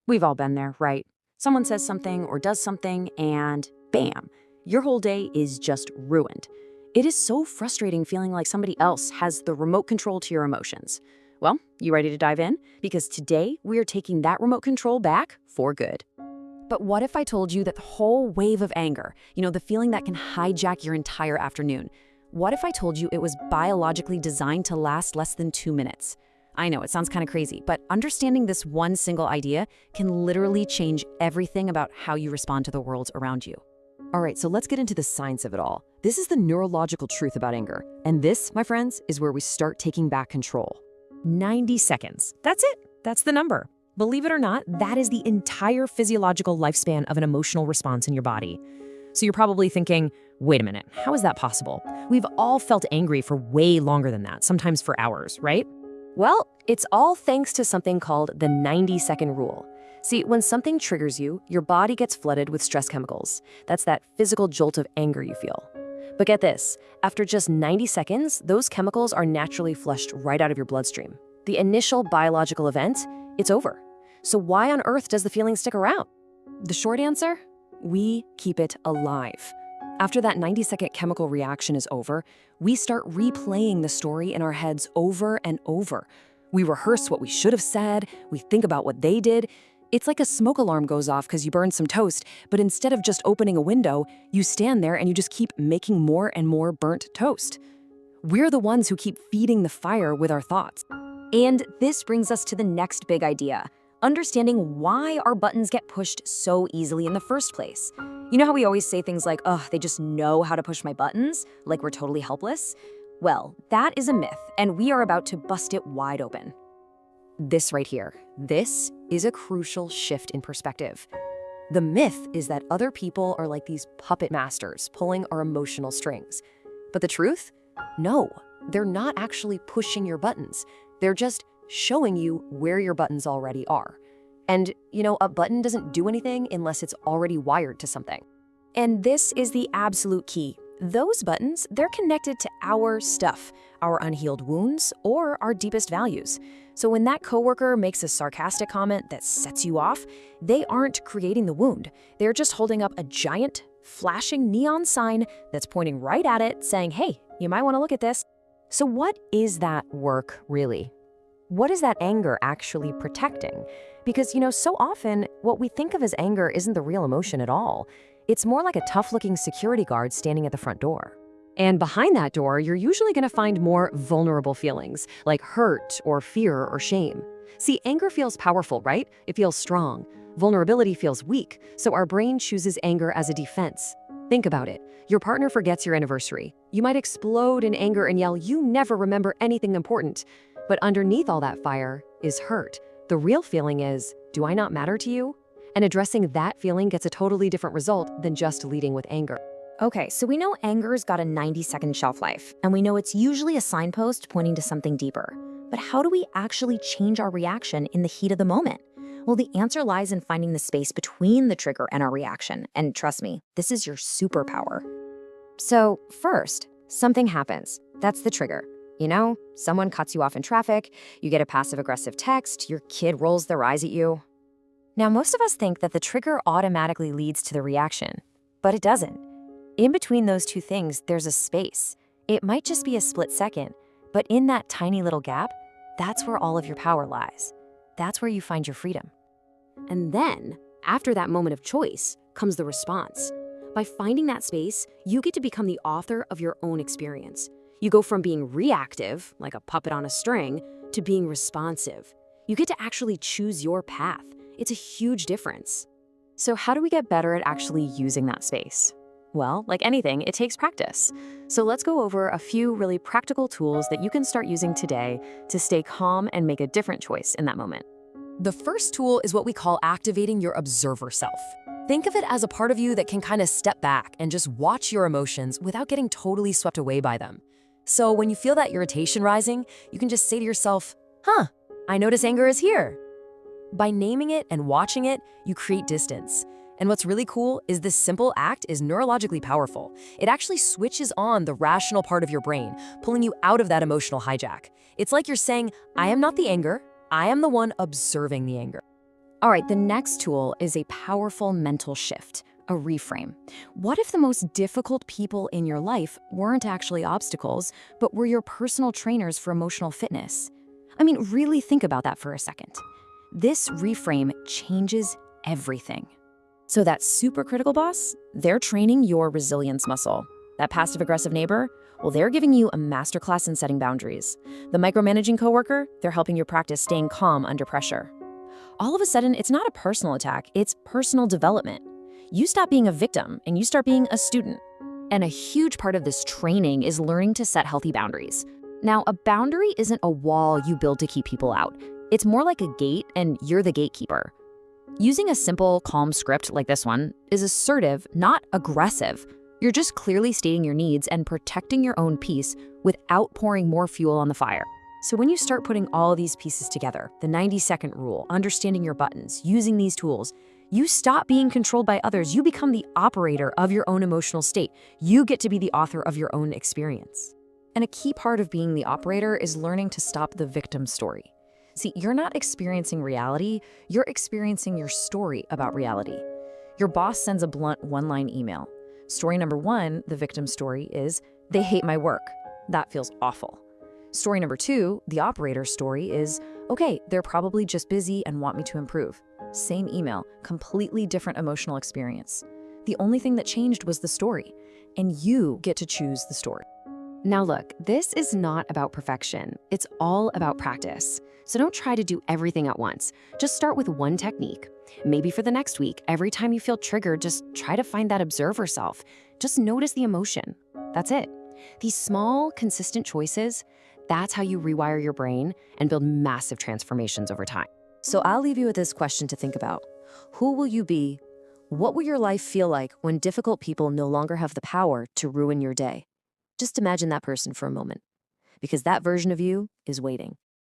We've all been there, right? Someone says something or does something, and bam, your whole day is just ruined. It is so frustrating feeling like somebody else has the remote control to your emotions. Well, you ready to dive in? Because today we are taking that remote control back for good. But what if I told you that the whole wave of anger, the feeling that can hijack your entire afternoon, what if I told you it was biologically designed to last less than 2 minutes? I know, it sounds kind of crazy, but understanding this one single idea can literally change everything about how you respond to the world around you. All right, so let's get into the science of it all. This is the neurological truth about anger. And this, my friends, is where we start taking back control. 90 seconds. That's it. That's the number. Believe it or not, that is the entire physiological lifespan of an emotional response in your body. So you're probably thinking, wait a minute, how is that possible? We've all felt angry for way longer than that, sometimes for hours, right? Well, it's all thanks to something called the 90-second rule. See, when something triggers you, your body gets flooded with stress chemicals. That's that physical jolt of anger you feel. But get this, after just 90 seconds, those chemicals are naturally flushed right out of your bloodstream. The initial biological event, it's over. So why on earth does the feeling stick around? The short answer? We keep it alive. After that 90-second chemical reaction is over, we start replaying the story in our heads over and over. We rehearse what we should have said, we think about what they did. It's like a smoke alarm goes off because you burned some toast, but instead of just opening a window, you stand there and you just keep making more and more burnt toast. We're the ones who keep feeding the fire with our thoughts. And this brings us to the next big idea, understanding why our buttons get pushed so easily in the first place. You know how we always say things like, oh, they just know how to push my buttons, like we're totally helpless? Well, that is a myth, and we are about to bust it wide open. This right here, this is a crucial shift in perspective. The myth is that other people are like these puppet masters pulling our emotional strings. But the truth? No, they're not actually pushing your buttons. They're just showing you where your buttons already are. And, a button doesn't do anything unless it's already wired to something. And this is the absolute key. Those buttons, they're connected to our stuff, our unhealed wounds, or our deepest values. So when that coworker makes a sarcastic comment that sets you off, they aren't creating the wound. They're just holding up a giant, flashing neon sign that's pointing right at it, saying, hey, you might want to look at this. So what is that work really? What is that anger actually protecting? Because, so often what we think of as anger isn't the real emotion at all. It's more like a tough-looking security guard standing at the front door. And behind that door, you're usually going to find more vulnerable feelings, like hurt or fear or shame. See, anger feels powerful, right? It feels strong. Vulnerability feels weak, so our brain chooses anger as a defense. Think about it. Your partner forgets your anniversary. You might explode in anger and yell, "You never remember anything important." But underneath all that fire is hurt. The real feeling is, do I not matter to you? And addressing that feeling gets a totally different result than just leading with anger. Okay, so we know anger's got a 90-second shelf life, and we know it's usually a signpost pointing to something deeper. But how do we actually change our reaction in the heat of the moment? Well, the answer lies in finding the space between the trigger and our reaction. And trust me, this is your superpower. So first, something happens. That's the trigger. Someone cuts you off in traffic, you get a passive-aggressive text, your kid rolls their eyes at you. Now, most of us think that the trigger automatically leads to the reaction, but it doesn't. In between those two things, there's a space. It might just be a split second, but in that tiny little gap, that's where all of your power lies. That's where you find your freedom. And then, after that moment of choice, comes the response. By finding that space, you get to become the author of your own experience. You go from being reactive, like a puppet on a string, to being responsive. You get to actually choose your path. It's a huge difference. So how do we get better at actually using that space? Well, like anything, it takes practice. So let's go over a few really practical tools that you can start using today to stay calm and make a different choice in that moment. The first tool is what we call activating your observer self. Think of it as a part of you that can kind of step back and just watch your emotions without getting totally swept away by them. So when you feel that irritation rising, you can just say to yourself, I notice anger is here. By naming it and watching it, you create distance. And what's really cool is this simple act is neurologically powerful. It actually switches on the rational part of your brain, pulling you out of that emotional hijack. It's like you're saying, I am not the anger, I am the one observing the anger. All right, the next tool is a powerful mental shift, a reframe. What if the most difficult people in your life weren't actually obstacles, but were your personal trainers for emotional fitness? I mean, really think about that for a second. This reframe changes everything. So that supercritical boss, they're training your resilience muscle. That passive-aggressive neighbor, well, they're giving you a masterclass in setting boundaries. The micromanaging coworker, they're helping you practice staying calm under pressure. All of a sudden, it's not a personal attack, it's personal development. You stop being a victim and you start being a student. And a huge part of this training is learning to set healthy boundaries. Now, a boundary isn't a wall you build to keep people out. It's more like a gate, and you're the gatekeeper. Using a simple, calm script like this one is assertive, not aggressive. You're just clearly stating your needs and protecting your own peace without pouring more fuel on the fire. So when you start putting all of these pieces together, the 90-second rule, understanding your buttons, using these tools, you stop being controlled by others. You become the operator of your own emotional state. You get to be the author of your own experience. And a key part of being the operator is learning to stop the victim story. See, you're not experiencing reality, you're experiencing your story about reality. Your boss sends a blunt one-line email. Story number 1, the victim story, is, they hate my work. That feels awful. Story number 2, the operator story, is, okay, they're probably just busy and want me to improve. Same email, completely different emotional experience. The only thing that changed was the story, and you get to choose the story. Now look, this is not about perfection. It's all about practice. So don't try to do everything at once. Just start with one technique. Maybe for the next week, every time you feel triggered, just try to find that observer self. Just notice the emotion. That's it. These small, consistent choices, that's how you rewire your brain and build massive transformations over time. So I'll leave you with this question to think about. Who will you be? What will your life feel like when difficult people no longer have the power to ruin your day? Just imagine that person for a moment, because that version of you is waiting.